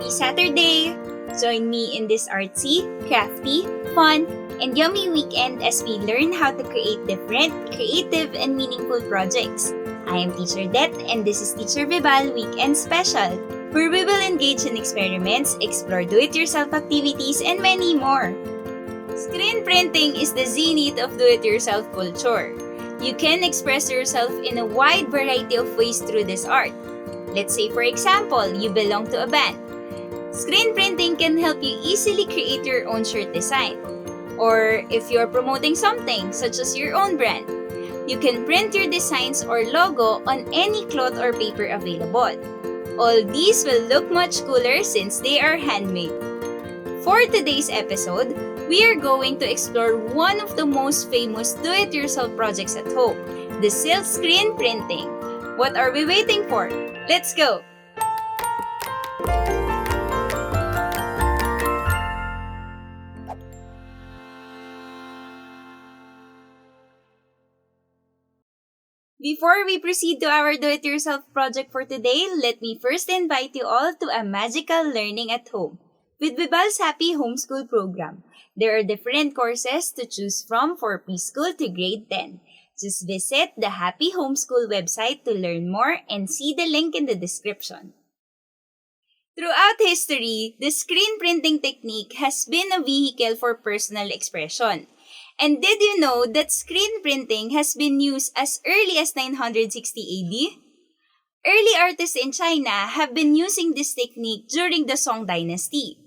Happy Saturday! Join me in this artsy, crafty, fun, and yummy weekend as we learn how to create different, creative, and meaningful projects. I am Teacher Dette and this is Teacher Vibal Weekend Special, where we will engage in experiments, explore do-it-yourself activities, and many more. Screen printing is the zenith of do-it-yourself culture. You can express yourself in a wide variety of ways through this art. Let's say, for example, you belong to a band. Screen printing can help you easily create your own shirt design. Or if you're promoting something, such as your own brand, you can print your designs or logo on any cloth or paper available. All these will look much cooler since they are handmade. For today's episode, we are going to explore one of the most famous do-it-yourself projects at home, the silk screen printing. What are we waiting for? Let's go! Before we proceed to our do-it-yourself project for today, let me first invite you all to a magical learning at home with Vibal's Happy Homeschool program. There are different courses to choose from for preschool to grade 10. Just visit the Happy Homeschool website to learn more and see the link in the description. Throughout history, the screen printing technique has been a vehicle for personal expression. And did you know that screen printing has been used as early as 960 AD? Early artists in China have been using this technique during the Song Dynasty.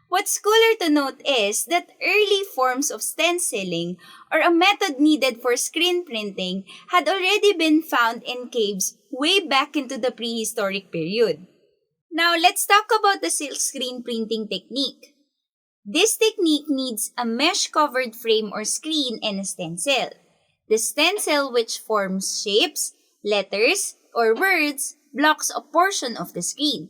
What's cooler to note is that early forms of stenciling, or a method needed for screen printing, had already been found in caves way back into the prehistoric period. Now let's talk about the silk screen printing technique. This technique needs a mesh-covered frame or screen and a stencil. The stencil, which forms shapes, letters, or words, blocks a portion of the screen.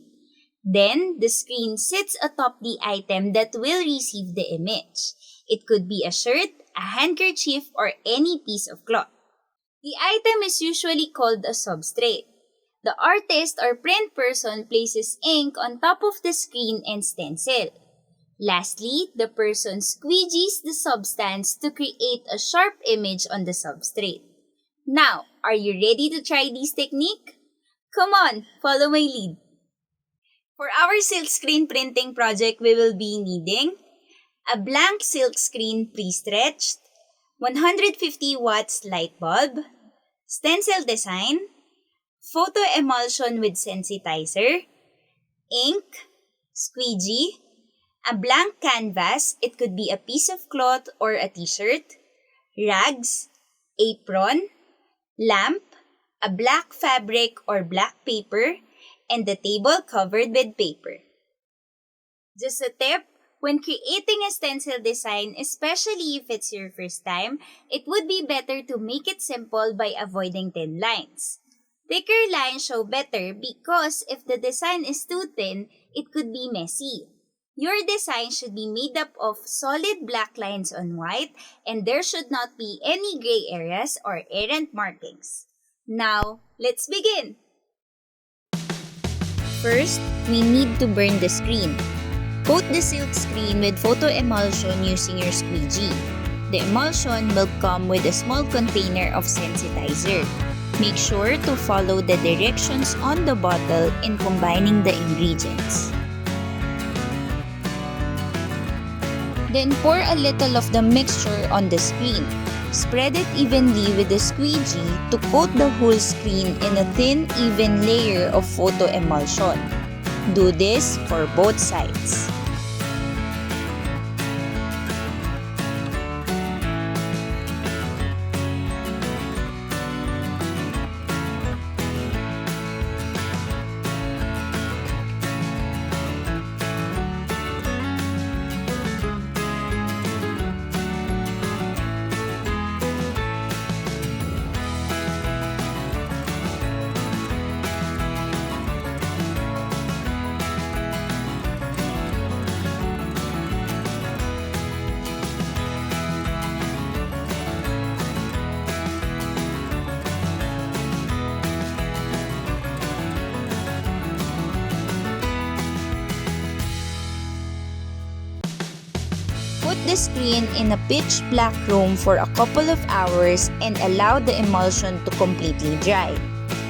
Then, the screen sits atop the item that will receive the image. It could be a shirt, a handkerchief, or any piece of cloth. The item is usually called a substrate. The artist or print person places ink on top of the screen and stencil. Lastly, the person squeegees the substance to create a sharp image on the substrate. Now, are you ready to try this technique? Come on, follow my lead. For our silk screen printing project, we will be needing a blank silk screen pre-stretched, 150 watts light bulb, stencil design, photo emulsion with sensitizer, ink, squeegee, a blank canvas, it could be a piece of cloth or a t-shirt, rags, apron, lamp, a black fabric or black paper, and the table covered with paper. Just a tip, when creating a stencil design, especially if it's your first time, it would be better to make it simple by avoiding thin lines. Thicker lines show better because if the design is too thin, it could be messy. Your design should be made up of solid black lines on white, and there should not be any gray areas or errant markings. Now, let's begin! First, we need to burn the screen. Coat the silk screen with photo emulsion using your squeegee. The emulsion will come with a small container of sensitizer. Make sure to follow the directions on the bottle in combining the ingredients. Then pour a little of the mixture on the screen. Spread it evenly with the squeegee to coat the whole screen in a thin, even layer of photo emulsion. Do this for both sides. Put the screen in a pitch black room for a couple of hours and allow the emulsion to completely dry.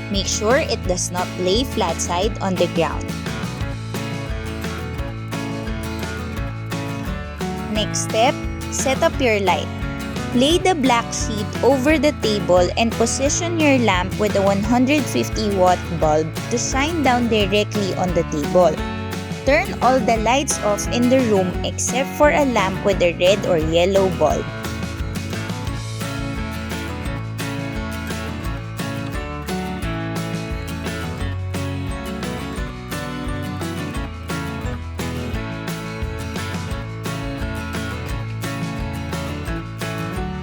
Make sure it does not lay flat side on the ground. Next step, set up your light. Lay the black sheet over the table and position your lamp with a 150-watt bulb to shine down directly on the table. Turn all the lights off in the room except for a lamp with a red or yellow bulb.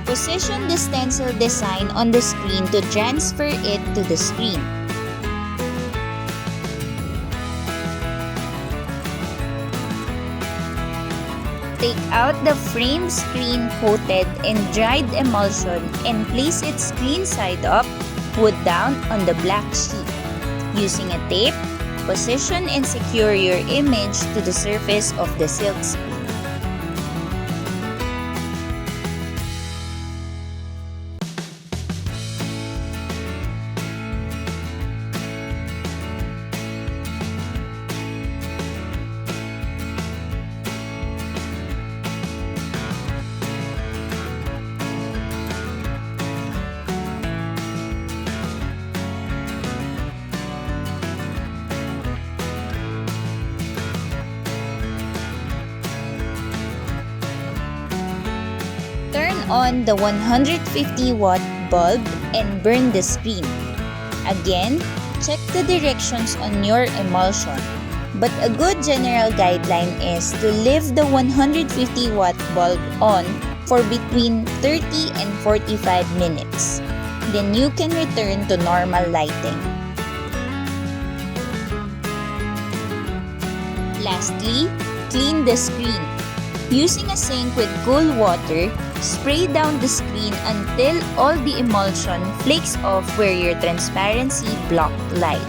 Position the stencil design on the screen to transfer it to the screen. Take out the frame screen coated in dried emulsion and place it screen side up, wood down on the black sheet. Using a tape, position and secure your image to the surface of the silk screen. Turn on the 150-watt bulb and burn the screen. Again, check the directions on your emulsion. But a good general guideline is to leave the 150-watt bulb on for between 30 and 45 minutes. Then you can return to normal lighting. Lastly, clean the screen. Using a sink with cool water, spray down the screen until all the emulsion flakes off where your transparency blocked light.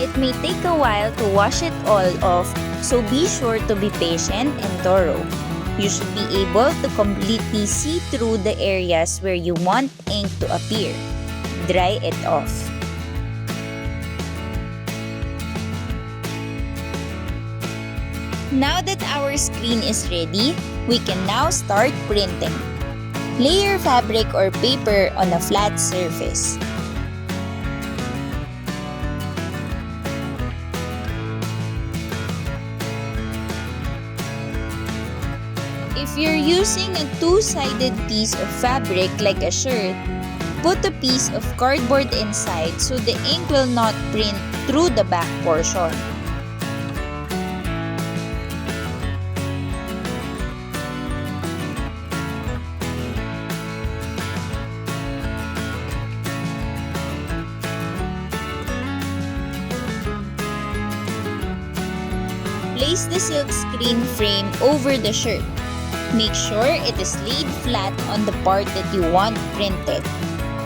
It may take a while to wash it all off, so be sure to be patient and thorough. You should be able to completely see through the areas where you want ink to appear. Dry it off. Now that our screen is ready, we can now start printing. Lay your fabric or paper on a flat surface. If you're using a two-sided piece of fabric like a shirt, put a piece of cardboard inside so the ink will not print through the back portion. Place the silk screen frame over the shirt. Make sure it is laid flat on the part that you want printed.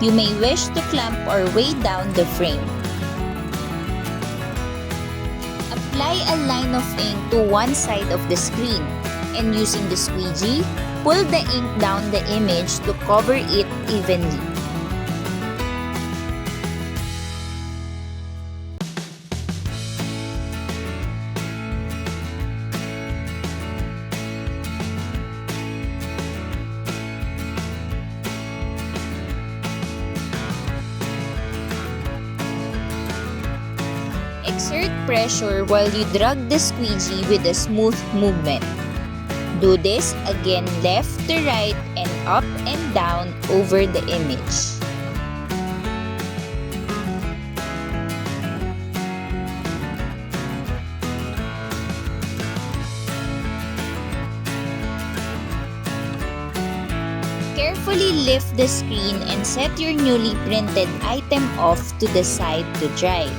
You may wish to clamp or weigh down the frame. Apply a line of ink to one side of the screen, and using the squeegee, pull the ink down the image to cover it evenly. Exert pressure while you drag the squeegee with a smooth movement. Do this again left to right and up and down over the image. Carefully lift the screen and set your newly printed item off to the side to dry.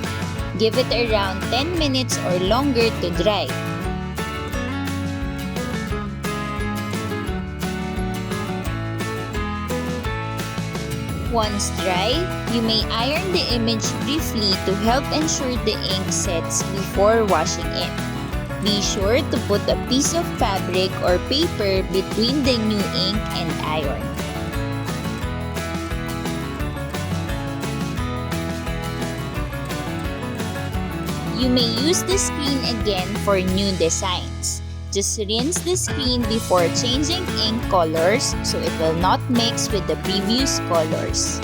Give it around 10 minutes or longer to dry. Once dry, you may iron the image briefly to help ensure the ink sets before washing it. Be sure to put a piece of fabric or paper between the new ink and iron. You may use the screen again for new designs. Just rinse the screen before changing ink colors so it will not mix with the previous colors.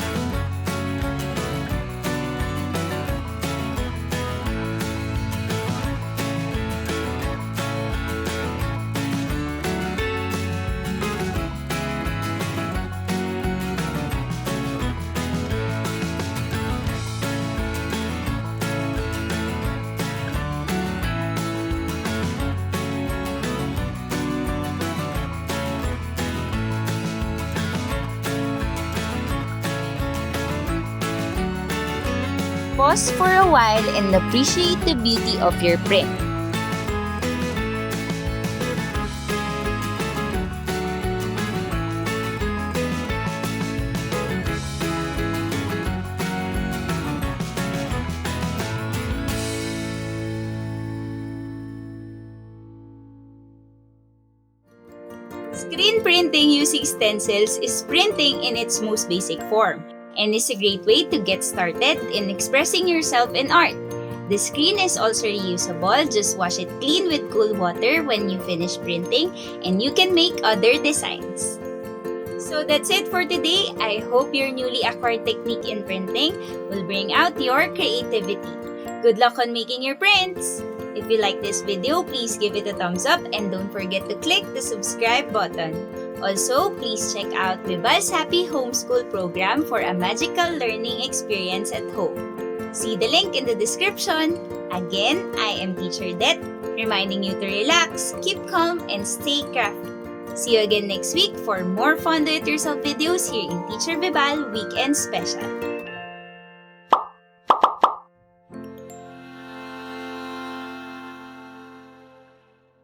Pause for a while and appreciate the beauty of your print. Screen printing using stencils is printing in its most basic form, and is a great way to get started in expressing yourself in art. The screen is also reusable, just wash it clean with cool water when you finish printing and you can make other designs. So that's it for today. I hope your newly acquired technique in printing will bring out your creativity. Good luck on making your prints! If you like this video, please give it a thumbs up and don't forget to click the subscribe button. Also, please check out Vibal's Happy Homeschool program for a magical learning experience at home. See the link in the description. Again, I am Teacher Dette, reminding you to relax, keep calm, and stay crafty. See you again next week for more fun do-it-yourself videos here in Teacher Vibal Weekend Special.